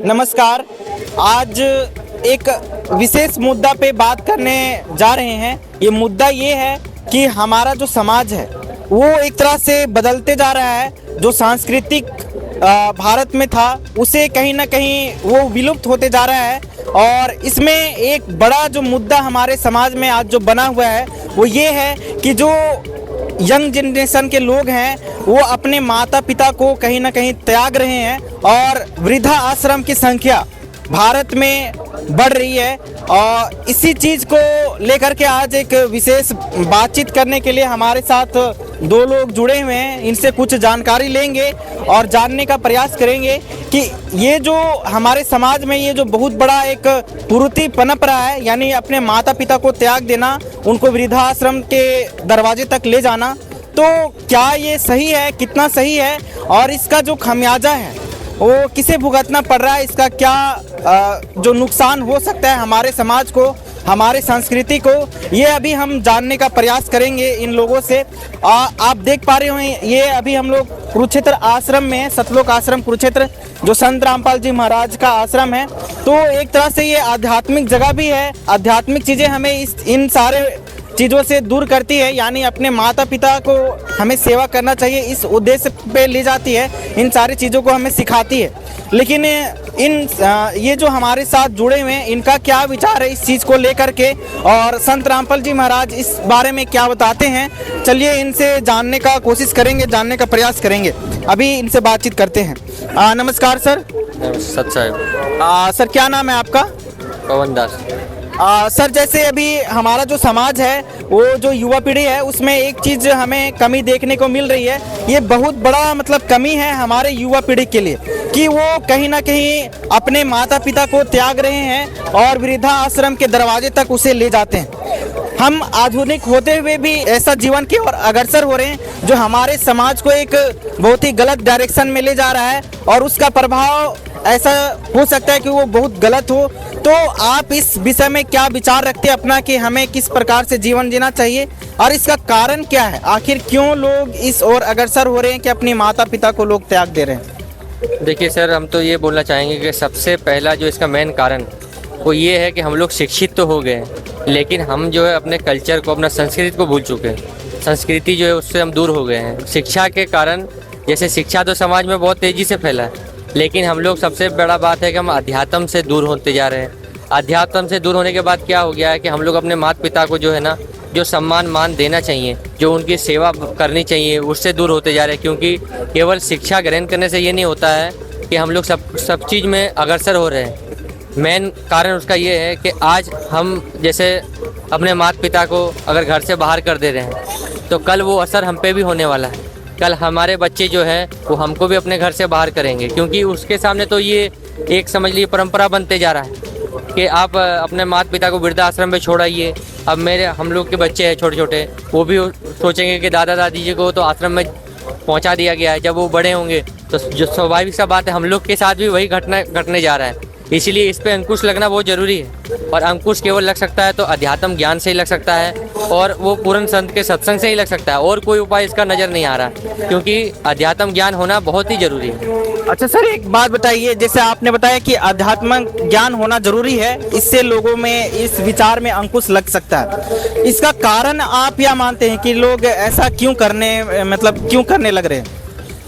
नमस्कार। आज एक विशेष मुद्दा पे बात करने जा रहे हैं। ये मुद्दा ये है कि हमारा जो समाज है वो एक तरह से बदलते जा रहा है। जो सांस्कृतिक भारत में था उसे कहीं ना कहीं वो विलुप्त होते जा रहा है। और इसमें एक बड़ा जो मुद्दा हमारे समाज में आज जो बना हुआ है वो ये है कि जो यंग जनरेशन के लोग हैं वो अपने माता पिता को कहीं ना कहीं त्याग रहे हैं और वृद्धा आश्रम की संख्या भारत में बढ़ रही है। और इसी चीज़ को लेकर के आज एक विशेष बातचीत करने के लिए हमारे साथ दो लोग जुड़े हुए हैं। इनसे कुछ जानकारी लेंगे और जानने का प्रयास करेंगे कि ये जो हमारे समाज में ये जो बहुत बड़ा एक कुरीति पनप रहा है, यानी अपने माता पिता को त्याग देना, उनको वृद्धाश्रम के दरवाजे तक ले जाना, तो क्या ये सही है, कितना सही है और इसका जो खमियाजा है वो किसे भुगतना पड़ रहा है, इसका क्या जो नुकसान हो सकता है हमारे समाज को, हमारे संस्कृति को, ये अभी हम जानने का प्रयास करेंगे इन लोगों से। आप देख पा रहे हो ये अभी हम लोग कुरुक्षेत्र आश्रम में, सतलोक आश्रम कुरुक्षेत्र, जो संत रामपाल जी महाराज का आश्रम है। तो एक तरह से ये आध्यात्मिक जगह भी है। आध्यात्मिक चीज़ें हमें इन सारे चीज़ों से दूर करती है, यानी अपने माता पिता को हमें सेवा करना चाहिए, इस उद्देश्य पे ले जाती है। इन सारी चीज़ों को हमें सिखाती है। लेकिन ये जो हमारे साथ जुड़े हुए हैं इनका क्या विचार है इस चीज़ को लेकर के, और संत रामपाल जी महाराज इस बारे में क्या बताते हैं, चलिए इनसे जानने का कोशिश करेंगे, जानने का प्रयास करेंगे। अभी इनसे बातचीत करते हैं। नमस्कार सर। सत साहब। सर क्या नाम है आपका? पवन दास। सर जैसे अभी हमारा जो समाज है वो जो युवा पीढ़ी है उसमें एक चीज़ हमें कमी देखने को मिल रही है। ये बहुत बड़ा मतलब कमी है हमारे युवा पीढ़ी के लिए कि वो कहीं ना कहीं अपने माता पिता को त्याग रहे हैं और वृद्धा आश्रम के दरवाजे तक उसे ले जाते हैं। हम आधुनिक होते हुए भी ऐसा जीवन की ओर अग्रसर हो रहे हैं जो हमारे समाज को एक बहुत ही गलत डायरेक्शन में ले जा रहा है और उसका प्रभाव ऐसा हो सकता है कि वो बहुत गलत हो। तो आप इस विषय में क्या विचार रखते हैं अपना, कि हमें किस प्रकार से जीवन जीना चाहिए और इसका कारण क्या है, आखिर क्यों लोग इस ओर अग्रसर हो रहे हैं कि अपनी माता पिता को लोग त्याग दे रहे हैं? देखिए सर, हम तो ये बोलना चाहेंगे कि सबसे पहला जो इसका मेन कारण वो ये है कि हम लोग शिक्षित तो हो गए लेकिन हम जो है अपने कल्चर को, अपना संस्कृति को भूल चुके हैं। संस्कृति जो है उससे हम दूर हो गए हैं शिक्षा के कारण। जैसे शिक्षा तो समाज में बहुत तेज़ी से फैला है, लेकिन हम लोग सबसे बड़ा बात है कि हम अध्यात्म से दूर होते जा रहे हैं। अध्यात्म से दूर होने के बाद क्या हो गया है कि हम लोग अपने माता पिता को जो है ना, जो सम्मान मान देना चाहिए, जो उनकी सेवा करनी चाहिए, उससे दूर होते जा रहे हैं। क्योंकि केवल शिक्षा ग्रहण करने से ये नहीं होता है कि हम लोग सब चीज़ में अग्रसर हो रहे हैं। मेन कारण उसका ये है कि आज हम जैसे अपने माता पिता को अगर घर से बाहर कर दे रहे हैं तो कल वो असर हम पे भी होने वाला है। कल हमारे बच्चे जो हैं वो हमको भी अपने घर से बाहर करेंगे, क्योंकि उसके सामने तो ये एक समझ लीजिए परंपरा बनते जा रहा है कि आप अपने माता पिता को वृद्धाश्रम में छोड़ आइए। अब हम लोग के बच्चे हैं छोटे छोटे, वो भी सोचेंगे कि दादा दादी जी को तो आश्रम में पहुंचा दिया गया है, जब वो बड़े होंगे तो जो स्वाभाविक सा बात है हम लोग के साथ भी वही घटने जा रहा है। इसीलिए इस पे अंकुश लगना बहुत ज़रूरी है। और अंकुश केवल लग सकता है तो अध्यात्म ज्ञान से ही लग सकता है और वो पूर्ण संत के सत्संग से ही लग सकता है, और कोई उपाय इसका नज़र नहीं आ रहा, क्योंकि अध्यात्म ज्ञान होना बहुत ही ज़रूरी है। अच्छा सर, एक बात बताइए, जैसे आपने बताया कि अध्यात्म ज्ञान होना जरूरी है, इससे लोगों में इस विचार में अंकुश लग सकता है। इसका कारण आप क्या मानते हैं कि लोग ऐसा क्यों करने लग रहे हैं?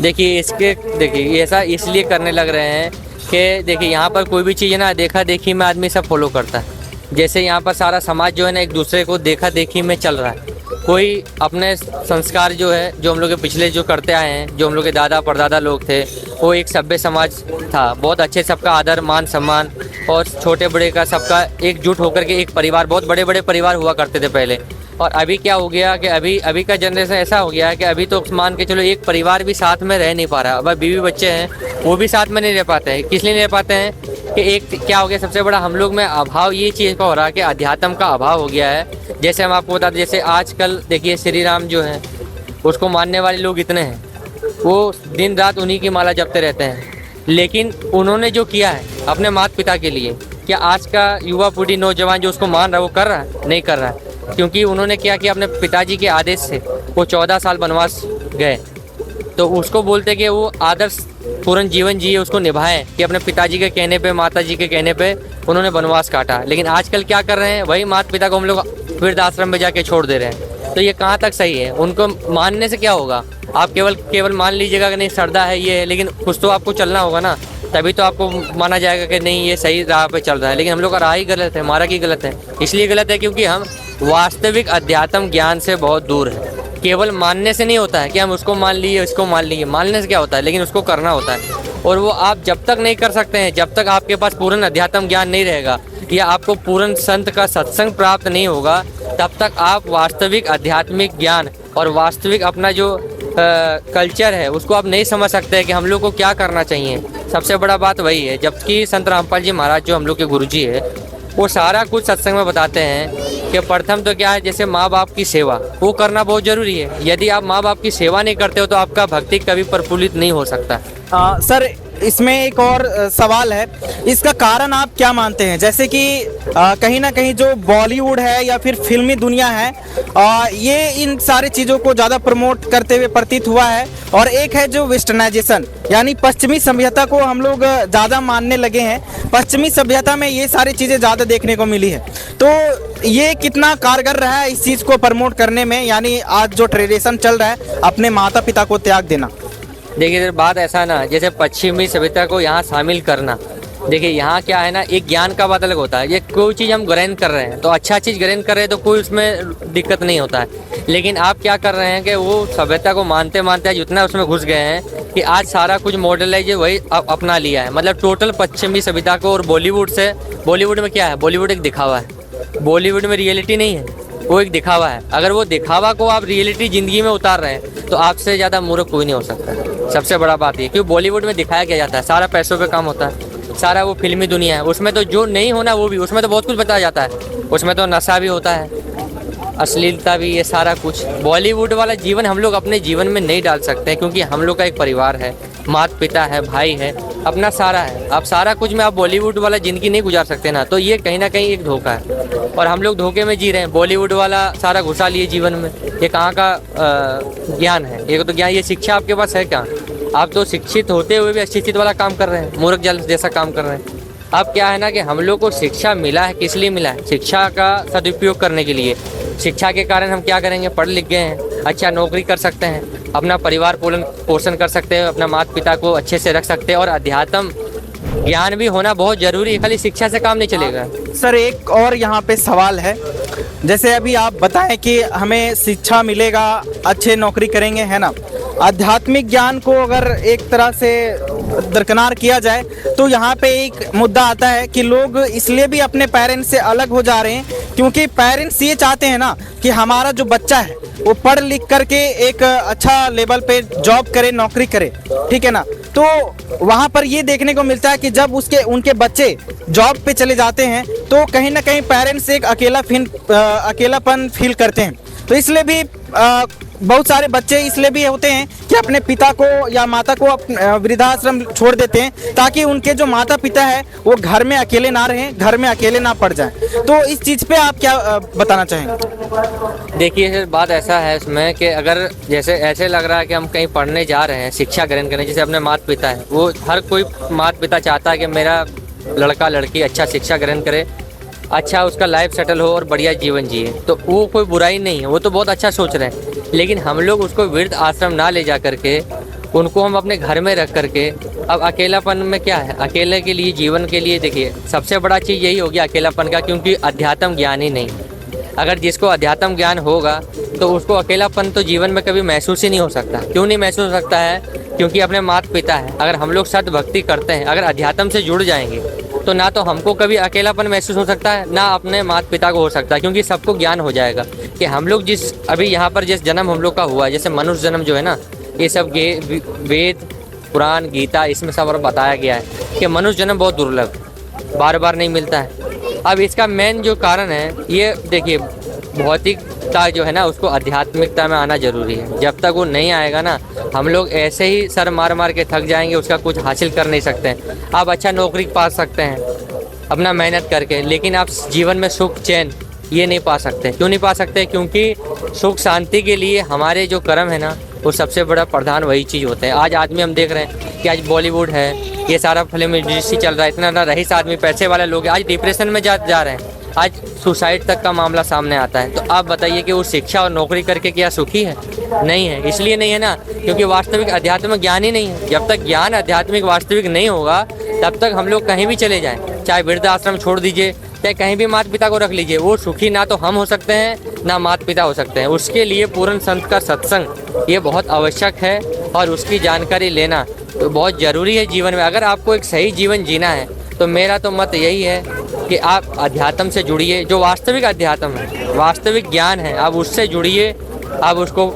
देखिए ऐसा इसलिए करने लग रहे हैं कि देखिए यहाँ पर कोई भी चीज़ है ना, देखा देखी में आदमी सब फॉलो करता है। जैसे यहाँ पर सारा समाज जो है ना एक दूसरे को देखा देखी में चल रहा है। कोई अपने संस्कार जो है, जो हम लोग के पिछले जो करते आए हैं, जो हम लोग के दादा परदादा लोग थे, वो एक सभ्य समाज था, बहुत अच्छे, सबका आदर मान सम्मान और छोटे बड़े का सबका एकजुट होकर के एक परिवार, बहुत बड़े बड़े परिवार हुआ करते थे पहले। और अभी क्या हो गया कि अभी का जनरेशन ऐसा हो गया है कि अभी तो मान के चलो एक परिवार भी साथ में रह नहीं पा रहा। अब बीवी बच्चे हैं वो भी साथ में नहीं रह पाते हैं। किस लिए नहीं रह पाते हैं कि एक क्या हो गया, सबसे बड़ा हम लोग में अभाव ये चीज़ का हो रहा है कि अध्यात्म का अभाव हो गया है। जैसे हम आपको बता दें, जैसे आजकल देखिए श्री राम जो है उसको मानने वाले लोग इतने हैं, वो दिन रात उन्हीं की माला जपते रहते हैं, लेकिन उन्होंने जो किया है अपने माता पिता के लिए, क्या आज का युवा पीढ़ी नौजवान जो उसको मान रहा है वो कर रहा है? नहीं कर रहा है। क्योंकि उन्होंने क्या किया, अपने पिताजी के आदेश से वो 14 साल वनवास गए तो उसको बोलते कि वो आदर्श पूर्ण जीवन जिए, उसको निभाएं, कि अपने पिताजी के कहने पे, माताजी के कहने पे उन्होंने वनवास काटा। लेकिन आजकल क्या कर रहे हैं, वही माता पिता को हम लोग वृद्धाश्रम में जाके छोड़ दे रहे हैं। तो ये कहाँ तक सही है? उनको मानने से क्या होगा? आप केवल मान लीजिएगा कि नहीं श्रद्धा है, ये है, लेकिन कुछ तो आपको चलना होगा ना, तभी तो आपको माना जाएगा कि नहीं ये सही राह पे चल रहा है। लेकिन हम लोग का राह ही गलत है, हमारा की गलत है। इसलिए गलत है क्योंकि हम वास्तविक अध्यात्म ज्ञान से बहुत दूर है। केवल मानने से नहीं होता है कि हम उसको मान लिए, इसको मान लिए। मानने से क्या होता है, लेकिन उसको करना होता है। और वो आप जब तक नहीं कर सकते हैं, जब तक आपके पास पूर्ण अध्यात्म ज्ञान नहीं रहेगा या आपको पूर्ण संत का सत्संग प्राप्त नहीं होगा, तब तक आप वास्तविक आध्यात्मिक ज्ञान और वास्तविक अपना जो कल्चर है उसको आप नहीं समझ सकते हैं कि हम लोग को क्या करना चाहिए। सबसे बड़ा बात वही है। जबकि संत रामपाल जी महाराज जो हम लोग के गुरुजी है, वो सारा कुछ सत्संग में बताते हैं कि प्रथम तो क्या है, जैसे माँ बाप की सेवा वो करना बहुत ज़रूरी है। यदि आप माँ बाप की सेवा नहीं करते हो तो आपका भक्ति कभी प्रफुल्लित नहीं हो सकता। सर इसमें एक और सवाल है, इसका कारण आप क्या मानते हैं? जैसे कि कहीं ना कहीं जो बॉलीवुड है या फिर फिल्मी दुनिया है, ये इन सारी चीज़ों को ज़्यादा प्रमोट करते हुए प्रतीत हुआ है। और एक है जो वेस्टर्नाइजेशन, यानी पश्चिमी सभ्यता को हम लोग ज़्यादा मानने लगे हैं। पश्चिमी सभ्यता में ये सारी चीज़ें ज़्यादा देखने को मिली है। तो ये कितना कारगर रहा है इस चीज़ को प्रमोट करने में, यानी आज जो ट्रेडिशन चल रहा है अपने माता पिता को त्याग देना? देखिए सर, बात ऐसा ना, जैसे पश्चिमी सभ्यता को यहाँ शामिल करना, देखिए यहाँ क्या है ना, एक ज्ञान का बात अलग होता है। ये कोई चीज़ हम ग्रहण कर रहे हैं तो अच्छा चीज़ ग्रहण कर रहे हैं तो कोई उसमें दिक्कत नहीं होता है। लेकिन आप क्या कर रहे हैं कि वो सभ्यता को मानते मानते जितना उसमें घुस गए हैं कि आज सारा कुछ मॉडलाइज वही अपना लिया है। मतलब टोटल पश्चिमी सभ्यता को। और बॉलीवुड में क्या है, बॉलीवुड एक दिखावा है। बॉलीवुड में रियलिटी नहीं है, वो एक दिखावा है। अगर वो दिखावा को आप रियलिटी ज़िंदगी में उतार रहे हैं तो आपसे ज़्यादा मूर्ख कोई नहीं हो सकता। सबसे बड़ा बात ये, क्योंकि बॉलीवुड में दिखाया क्या जाता है, सारा पैसों पे काम होता है, सारा वो फिल्मी दुनिया है। उसमें तो जो नहीं होना वो भी, उसमें तो बहुत कुछ बताया जाता है। उसमें तो नशा भी होता है, अश्लीलता भी, ये सारा कुछ। बॉलीवुड वाला जीवन हम लोग अपने जीवन में नहीं डाल सकते क्योंकि हम लोग का एक परिवार है, माता पिता है, भाई है, अपना सारा है। आप सारा कुछ में आप बॉलीवुड वाला ज़िंदगी नहीं गुजार सकते ना। तो ये कहीं ना कहीं एक धोखा है और हम लोग धोखे में जी रहे हैं। बॉलीवुड वाला सारा घुसा लिए जीवन में। ये कहाँ का ज्ञान है? ये तो ज्ञान, ये शिक्षा आपके पास है क्या? आप तो शिक्षित होते हुए भी अशिक्षित वाला काम कर रहे हैं, मूर्ख जल जैसा काम कर रहे हैं। अब क्या है ना कि हम लोग को शिक्षा मिला है, किस लिए मिला है? शिक्षा का सदुपयोग करने के लिए। शिक्षा के कारण हम क्या करेंगे, पढ़ लिख गए हैं, अच्छा नौकरी कर सकते हैं, अपना परिवार पोषण कर सकते हैं, अपना माता पिता को अच्छे से रख सकते हैं। और अध्यात्म ज्ञान भी होना बहुत ज़रूरी है, खाली शिक्षा से काम नहीं चलेगा। सर एक और यहाँ पे सवाल है, जैसे अभी आप बताएं कि हमें शिक्षा मिलेगा, अच्छे नौकरी करेंगे, है ना। आध्यात्मिक ज्ञान को अगर एक तरह से दरकिनार किया जाए तो यहाँ पे एक मुद्दा आता है कि लोग इसलिए भी अपने पेरेंट्स से अलग हो जा रहे हैं क्योंकि पेरेंट्स ये चाहते हैं ना कि हमारा जो बच्चा है वो पढ़ लिख करके एक अच्छा लेवल पे जॉब करे, नौकरी करे, ठीक है ना। तो वहाँ पर ये देखने को मिलता है कि जब उनके बच्चे जॉब पे चले जाते हैं तो कहीं ना कहीं पेरेंट्स एक अकेलापन फील करते हैं। तो इसलिए भी बहुत सारे बच्चे इसलिए भी होते हैं कि अपने पिता को या माता को वृद्धाश्रम छोड़ देते हैं ताकि उनके जो माता पिता है वो घर में अकेले ना रहें, घर में अकेले ना पड़ जाएं। तो इस चीज़ पे आप क्या बताना चाहेंगे? देखिए सर, बात ऐसा है इसमें कि अगर जैसे ऐसे लग रहा है कि हम कहीं पढ़ने जा रहे हैं, शिक्षा ग्रहण करने, जैसे अपने माता पिता है, वो हर कोई माता पिता चाहता है कि मेरा लड़का लड़की अच्छा शिक्षा ग्रहण करे, अच्छा उसका लाइफ सेटल हो और बढ़िया जीवन जिए। तो वो कोई बुराई नहीं है, वो तो बहुत अच्छा सोच रहे हैं। लेकिन हम लोग उसको वृद्ध आश्रम ना ले जा करके उनको हम अपने घर में रख करके, अब अकेलापन में क्या है, अकेले के लिए, जीवन के लिए, देखिए सबसे बड़ा चीज़ यही होगी अकेलापन का, क्योंकि अध्यात्म ज्ञान ही नहीं। अगर जिसको अध्यात्म ज्ञान होगा तो उसको अकेलापन तो जीवन में कभी महसूस ही नहीं हो सकता। क्यों नहीं महसूस हो सकता है? क्योंकि अपने माता पिता है, अगर हम लोग सत भक्ति करते हैं, अगर अध्यात्म से जुड़ जाएंगे तो ना तो हमको कभी अकेलापन महसूस हो सकता है, ना अपने माता पिता को हो सकता है, क्योंकि सबको ज्ञान हो जाएगा कि हम लोग जिस अभी यहाँ पर जिस जन्म हम लोग का हुआ है, जैसे मनुष्य जन्म जो है ना, ये सब वेद पुराण गीता इसमें सब और बताया गया है कि मनुष्य जन्म बहुत दुर्लभ, बार बार नहीं मिलता है। अब इसका मेन जो कारण है, ये देखिए भौतिकता जो है ना उसको आध्यात्मिकता में आना जरूरी है। जब तक वो नहीं आएगा ना, हम लोग ऐसे ही सर मार मार के थक जाएंगे, उसका कुछ हासिल कर नहीं सकते हैं। आप अच्छा नौकरी पा सकते हैं अपना मेहनत करके, लेकिन आप जीवन में सुख चैन ये नहीं पा सकते। क्यों नहीं पा सकते? क्योंकि सुख शांति के लिए हमारे जो कर्म है ना वो सबसे बड़ा प्रधान वही चीज़ होता है। आज आदमी हम देख रहे हैं कि आज बॉलीवुड है, ये सारा फिल्म इंडस्ट्री चल रहा है, इतना रईस आदमी, पैसे वाले लोग आज डिप्रेशन में जा रहे हैं, आज सुसाइड तक का मामला सामने आता है। तो आप बताइए कि वो शिक्षा और नौकरी करके क्या सुखी है? नहीं है। इसलिए नहीं है ना, क्योंकि वास्तविक आध्यात्मिक ज्ञान ही नहीं है। जब तक ज्ञान आध्यात्मिक वास्तविक नहीं होगा तब तक हम लोग कहीं भी चले जाएं, चाहे वृद्धाश्रम छोड़ दीजिए, चाहे कहीं भी माता पिता को रख लीजिए, वो सुखी ना तो हम हो सकते हैं ना माता पिता हो सकते हैं। उसके लिए पूर्ण संत का सत्संग ये बहुत आवश्यक है और उसकी जानकारी लेना तो बहुत ज़रूरी है जीवन में। अगर आपको एक सही जीवन जीना है तो मेरा तो मत यही है कि आप अध्यात्म से जुड़िए, जो वास्तविक अध्यात्म है, वास्तविक ज्ञान है, आप उससे जुड़िए। आप उसको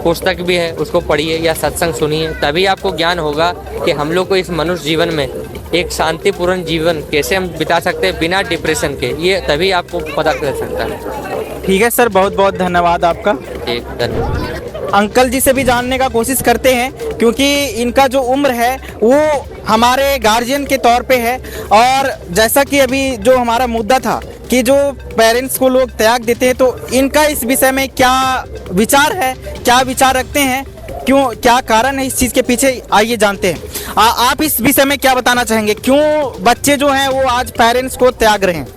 पुस्तक भी है उसको पढ़िए या सत्संग सुनिए, तभी आपको ज्ञान होगा कि हम लोग को इस मनुष्य जीवन में एक शांतिपूर्ण जीवन कैसे हम बिता सकते हैं बिना डिप्रेशन के, ये तभी आपको पता चल सकता है। ठीक है सर, बहुत बहुत धन्यवाद आपका। ठीक, धन्यवाद। अंकल जी से भी जानने का कोशिश करते हैं, क्योंकि इनका जो उम्र है वो हमारे गार्जियन के तौर पे है। और जैसा कि अभी जो हमारा मुद्दा था कि जो पेरेंट्स को लोग त्याग देते हैं, तो इनका इस विषय में क्या विचार है, क्या विचार रखते हैं, क्यों, क्या कारण है इस चीज़ के पीछे, आइए जानते हैं। आप इस विषय में क्या बताना चाहेंगे, क्यों बच्चे जो हैं वो आज पेरेंट्स को त्याग रहे हैं?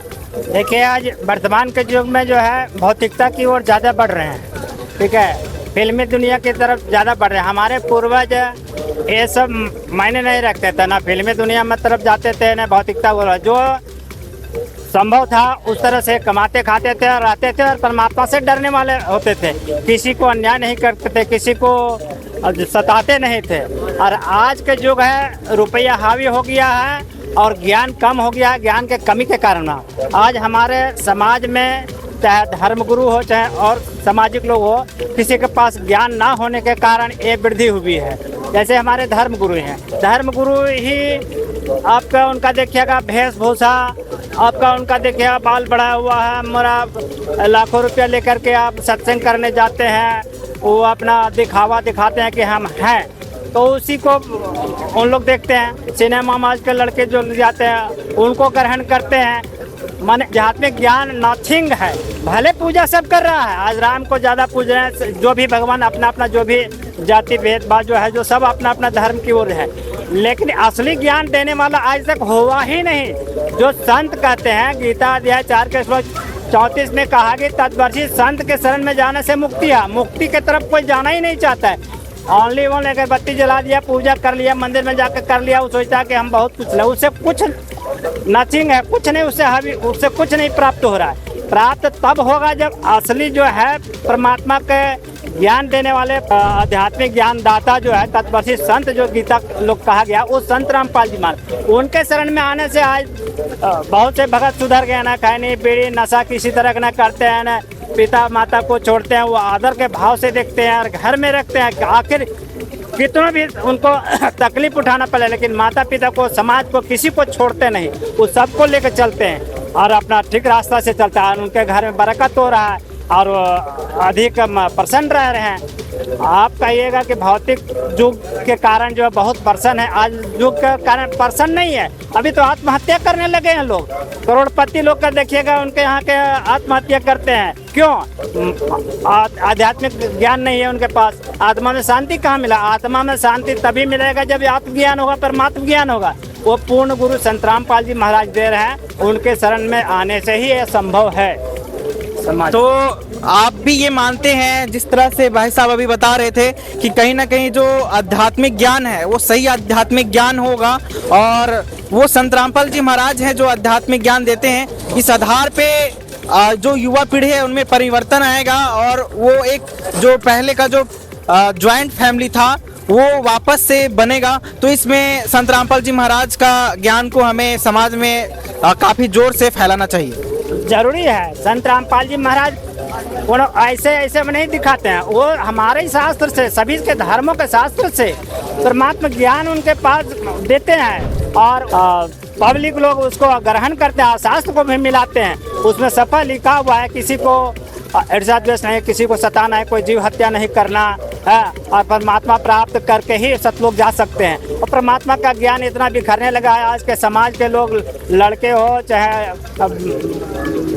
देखिए, आज वर्तमान के युग में जो है भौतिकता की ओर ज़्यादा बढ़ रहे हैं, ठीक है, फिल्मी दुनिया की तरफ ज़्यादा बढ़ रहे हैं। हमारे पूर्वज ये सब मायने नहीं रखते थे, ना फिल्मी दुनिया में तरफ जाते थे, ना भौतिकता बोला, जो संभव था उस तरह से कमाते खाते थे और रहते थे और परमात्मा से डरने वाले होते थे, किसी को अन्याय नहीं करते थे, किसी को सताते नहीं थे। और आज के युग है रुपया हावी हो गया है और ज्ञान कम हो गया है, ज्ञान के कमी के कारण आज हमारे समाज में चाहे धर्मगुरु हो चाहे और सामाजिक लोग हो, किसी के पास ज्ञान ना होने के कारण ये वृद्धि हुई है। जैसे हमारे धर्मगुरु हैं, धर्मगुरु ही आपका उनका देखिएगा वेशभूषा, आपका उनका देखिएगा बाल बढ़ा हुआ है, मेरा लाखों रुपया लेकर के आप सत्संग करने जाते हैं, वो अपना दिखावा दिखाते हैं कि हम हैं, तो उसी को उन लोग देखते हैं। सिनेमा में आज के लड़के जो जाते हैं उनको ग्रहण करते हैं। माने आध्यात्मिक ज्ञान नथिंग है। भले पूजा सब कर रहा है, आज राम को ज़्यादा पूज रहे हैं, जो भी भगवान अपना अपना जो भी जाति भेदभाव जो है, जो सब अपना अपना धर्म की ओर है, लेकिन असली ज्ञान देने वाला आज तक हुआ ही नहीं। जो संत कहते हैं, गीता अध्याय 4 के श्लोक 34 में कहा कि तत्वर्षी संत के शरण में जाने से मुक्ति है। मुक्ति की तरफ कोई जाना ही नहीं चाहता है। ओनली वन अगरबत्ती जला दिया, पूजा कर लिया, मंदिर में जाकर कर लिया, वो सोचता है कि हम बहुत कुछ ले, उससे कुछ नथिंग है, कुछ नहीं, उससे कुछ नहीं प्राप्त हो रहा है। प्राप्त तब होगा जब असली जो है परमात्मा के ज्ञान देने वाले आध्यात्मिक ज्ञान दाता जो है तत्वर्षी संत, जो गीता लोग कहा गया, वो संत रामपाल जी महाराज, उनके शरण में आने से आज बहुत से भगत सुधर गए ना, खैनी बीड़ी नशा किसी तरह का ना करते हैं, ना पिता माता को छोड़ते हैं, वो आदर के भाव से देखते हैं और घर में रखते हैं। आखिर कितना भी उनको तकलीफ उठाना पड़े, लेकिन माता पिता को, समाज को, किसी को छोड़ते नहीं, वो सबको लेकर चलते हैं और अपना ठीक रास्ता से चलता है। उनके घर में बरकत हो रहा है और अधिक प्रसन्न रह रहे हैं। आप कहिएगा कि भौतिक युग के कारण जो है बहुत प्रसन्न है, आज युग के कारण प्रसन्न नहीं है। अभी तो आत्महत्या करने लगे हैं लोग, करोड़पति लोग का देखिएगा, उनके यहाँ के आत्महत्या करते हैं। क्यों? आध्यात्मिक ज्ञान नहीं है उनके पास। आत्मा में शांति कहाँ मिला? आत्मा में शांति तभी मिलेगा जब आत्मज्ञान होगा, परमात्म ज्ञान होगा। वो पूर्ण गुरु संत रामपाल जी महाराज दे रहे हैं, उनके शरण में आने से ही ये संभव है। तो आप भी ये मानते हैं, जिस तरह से भाई साहब अभी बता रहे थे, कि कहीं ना कहीं जो आध्यात्मिक ज्ञान है वो सही आध्यात्मिक ज्ञान होगा और वो संत रामपाल जी महाराज हैं जो आध्यात्मिक ज्ञान देते हैं। इस आधार पे जो युवा पीढ़ी है उनमें परिवर्तन आएगा और वो एक जो पहले का जो ज्वाइंट फैमिली था वो वापस से बनेगा। तो इसमें संत रामपाल जी महाराज का ज्ञान को हमें समाज में काफ़ी जोर से फैलाना चाहिए। जरूरी है। संत रामपाल जी महाराज वो ऐसे में नहीं दिखाते हैं, वो हमारे ही शास्त्र से, सभी के धर्मों के शास्त्र से परमात्मा ज्ञान उनके पास देते हैं और पब्लिक लोग उसको ग्रहण करते हैं, शास्त्र को भी मिलाते हैं। उसमें सफल लिखा हुआ है, किसी को ईर्ष्या द्वेष नहीं, किसी को सताना है, कोई जीव हत्या नहीं करना, हाँ, और परमात्मा प्राप्त करके ही सतलोक जा सकते हैं। और परमात्मा का ज्ञान इतना बिखरने लगा है, आज के समाज के लोग, लड़के हो चाहे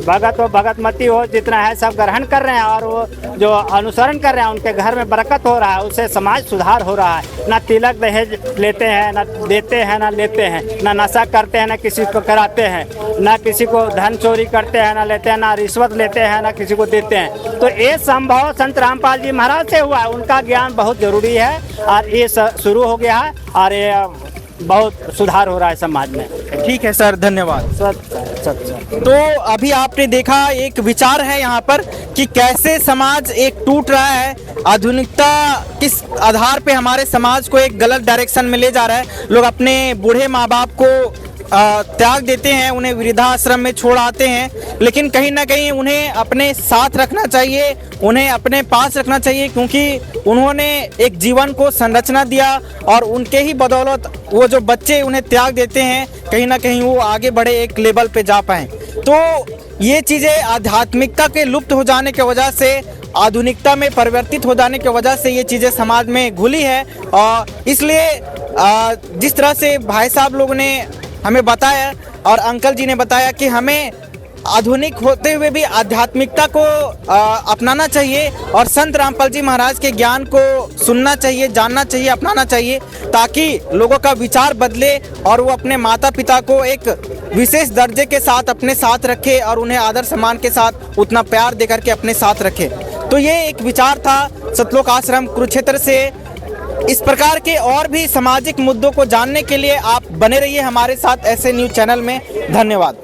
भगत हो भगतमती हो, जितना है सब ग्रहण कर रहे हैं और वो जो अनुसरण कर रहे हैं उनके घर में बरकत हो रहा है, उससे समाज सुधार हो रहा है। ना तिलक दहेज लेते हैं, ना देते हैं, ना लेते हैं, ना नशा करते हैं, ना किसी को कराते हैं, ना किसी को धन चोरी करते हैं, ना लेते हैं, ना रिश्वत लेते हैं, ना किसी को देते हैं। तो ये संभव संत रामपाल जी महाराज से हुआ है। उनका ज्ञान बहुत जरूरी है और ये शुरू हो गया है और ये बहुत सुधार हो रहा है समाज में। ठीक है सर, धन्यवाद। सच तो अभी आपने देखा एक विचार है यहाँ पर कि कैसे समाज एक टूट रहा है, आधुनिकता किस आधार पे हमारे समाज को एक गलत डायरेक्शन में ले जा रहा है। लोग अपने बूढ़े माँ बाप को त्याग देते हैं, उन्हें वृद्धाश्रम में छोड़ आते हैं, लेकिन कहीं ना कहीं उन्हें अपने साथ रखना चाहिए, उन्हें अपने पास रखना चाहिए, क्योंकि उन्होंने एक जीवन को संरचना दिया और उनके ही बदौलत वो जो बच्चे उन्हें त्याग देते हैं, कहीं ना कहीं वो आगे बढ़े, एक लेवल पे जा पाएं। तो ये चीज़ें आध्यात्मिकता के लुप्त हो जाने की वजह से, आधुनिकता में परिवर्तित हो जाने की वजह से ये चीज़ें समाज में घुली है। और इसलिए जिस तरह से भाई साहब लोगों ने हमें बताया और अंकल जी ने बताया कि हमें आधुनिक होते हुए भी आध्यात्मिकता को अपनाना चाहिए और संत रामपाल जी महाराज के ज्ञान को सुनना चाहिए, जानना चाहिए, अपनाना चाहिए, ताकि लोगों का विचार बदले और वो अपने माता पिता को एक विशेष दर्जे के साथ अपने साथ रखे और उन्हें आदर सम्मान के साथ उतना प्यार देकर के अपने साथ रखे। तो ये एक विचार था सतलोक आश्रम कुरुक्षेत्र से। इस प्रकार के और भी सामाजिक मुद्दों को जानने के लिए आप बने रहिए हमारे साथ ऐसे न्यूज़ चैनल में। धन्यवाद।